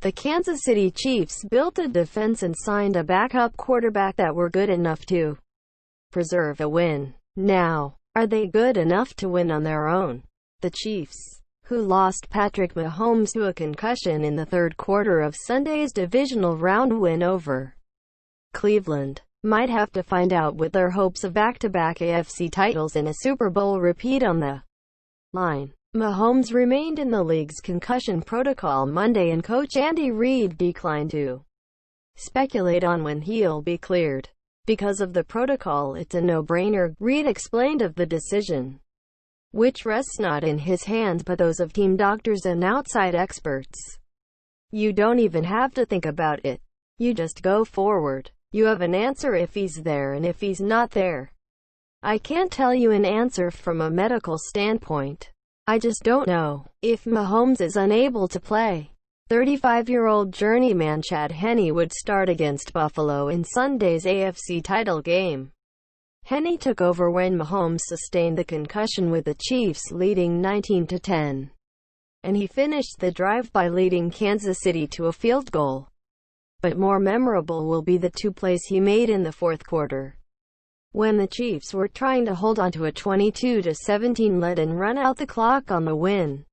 The Kansas City Chiefs built a defense and signed a backup quarterback that were good enough to preserve a win. Now, are they good enough to win on their own? The Chiefs, who lost Patrick Mahomes to a concussion in the third quarter of Sunday's divisional round win over Cleveland, might have to find out with their hopes of back-to-back AFC titles and a Super Bowl repeat on the line. Mahomes remained in the league's concussion protocol Monday, and coach Andy Reid declined to speculate on when he'll be cleared. Because of the protocol, it's a no-brainer, Reid explained of the decision, which rests not in his hands but those of team doctors and outside experts. You don't even have to think about it. You just go forward. You have an answer if he's there and if he's not there. I can't tell you an answer from a medical standpoint. I just don't know. If Mahomes is unable to play, 35-year-old journeyman Chad Henne would start against Buffalo in Sunday's AFC title game. Henne took over when Mahomes sustained the concussion, with the Chiefs leading 19-10. And he finished the drive by leading Kansas City to a field goal. But more memorable will be the two plays he made in the fourth quarter, when the Chiefs were trying to hold on to a 22-17 lead and run out the clock on the win.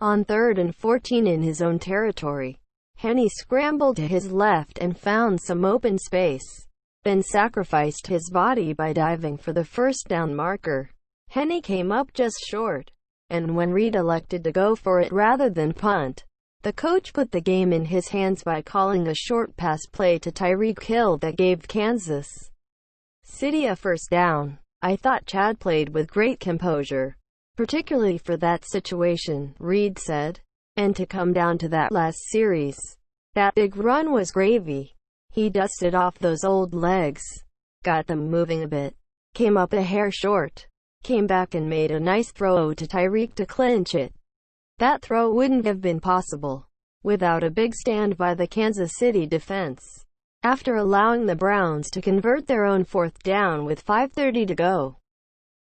On 3rd and 14 in his own territory, Henne scrambled to his left and found some open space, then sacrificed his body by diving for the first down marker. Henne came up just short, and when Reid elected to go for it rather than punt, the coach put the game in his hands by calling a short pass play to Tyreek Hill that gave Kansas City a first down. I thought Chad played with great composure, particularly for that situation, Reid said. And to come down to that last series, that big run was gravy. He dusted off those old legs, got them moving a bit, came up a hair short, came back and made a nice throw to Tyreek to clinch it. That throw wouldn't have been possible without a big stand by the Kansas City defense. After allowing the Browns to convert their own fourth down with 5:30 to go,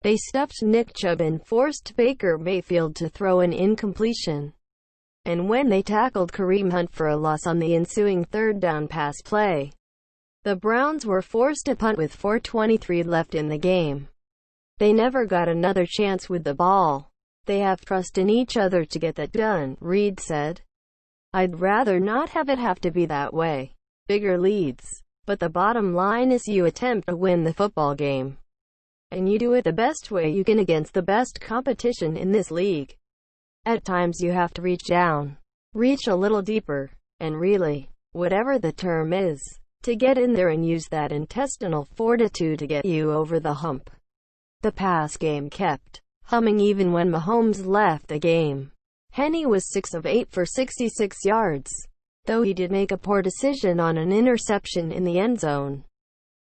they stuffed Nick Chubb and forced Baker Mayfield to throw an incompletion. And when they tackled Kareem Hunt for a loss on the ensuing third down pass play, the Browns were forced to punt with 4:23 left in the game. They never got another chance with the ball. They have trust in each other to get that done, Reid said. I'd rather not have it have to be that way. Bigger leads. But the bottom line is you attempt to win the football game. And you do it the best way you can against the best competition in this league. At times you have to reach down, reach a little deeper, and really, whatever the term is, to get in there and use that intestinal fortitude to get you over the hump. The pass game kept humming even when Mahomes left the game. Henne was 6 of 8 for 66 yards, though he did make a poor decision on an interception in the end zone.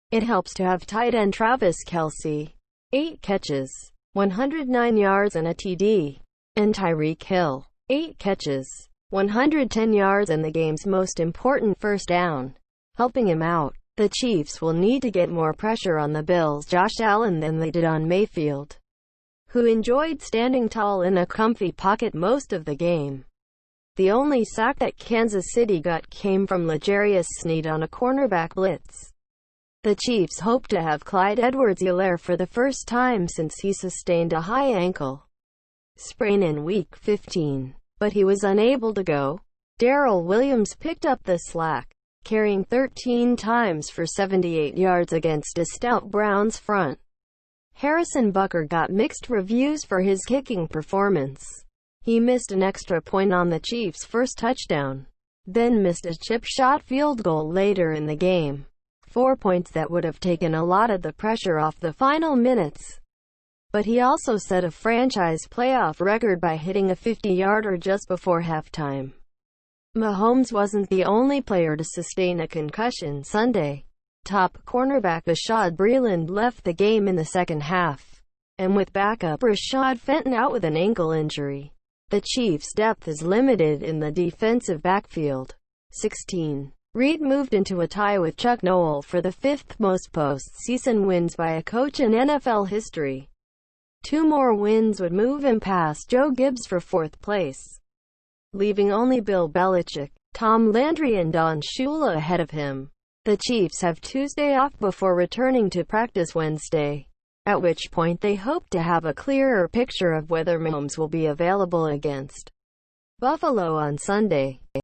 It helps to have tight end Travis Kelce, 8 catches, 109 yards and a TD, and Tyreek Hill, 8 catches, 110 yards and the game's most important first down, helping him out. The Chiefs will need to get more pressure on the Bills' Josh Allen than they did on Mayfield, who enjoyed standing tall in a comfy pocket most of the game. The only sack that Kansas City got came from L'Jarius Sneed on a cornerback blitz. The Chiefs hope to have Clyde Edwards-Helaire for the first time since he sustained a high ankle sprain in Week 15, but he was unable to go. Darrel Williams picked up the slack, carrying 13 times for 78 yards against a stout Browns front. Harrison Butker got mixed reviews for his kicking performance. He missed an extra point on the Chiefs' first touchdown, then missed a chip shot field goal later in the game. 4 points that would have taken a lot of the pressure off the final minutes. But he also set a franchise playoff record by hitting a 50-yarder just before halftime. Mahomes wasn't the only player to sustain a concussion Sunday. Top cornerback Bashaud Breeland left the game in the second half, and with backup Rashad Fenton out with an ankle injury, the Chiefs' depth is limited in the defensive backfield. 16. Reid moved into a tie with Chuck Noll for the 5th most postseason wins by a coach in NFL history. 2 more wins would move him past Joe Gibbs for 4th place, leaving only Bill Belichick. Tom Landry and Don Shula ahead of him. The Chiefs have Tuesday off before returning to practice Wednesday, at which point they hope to have a clearer picture of whether Mahomes will be available against Buffalo on Sunday.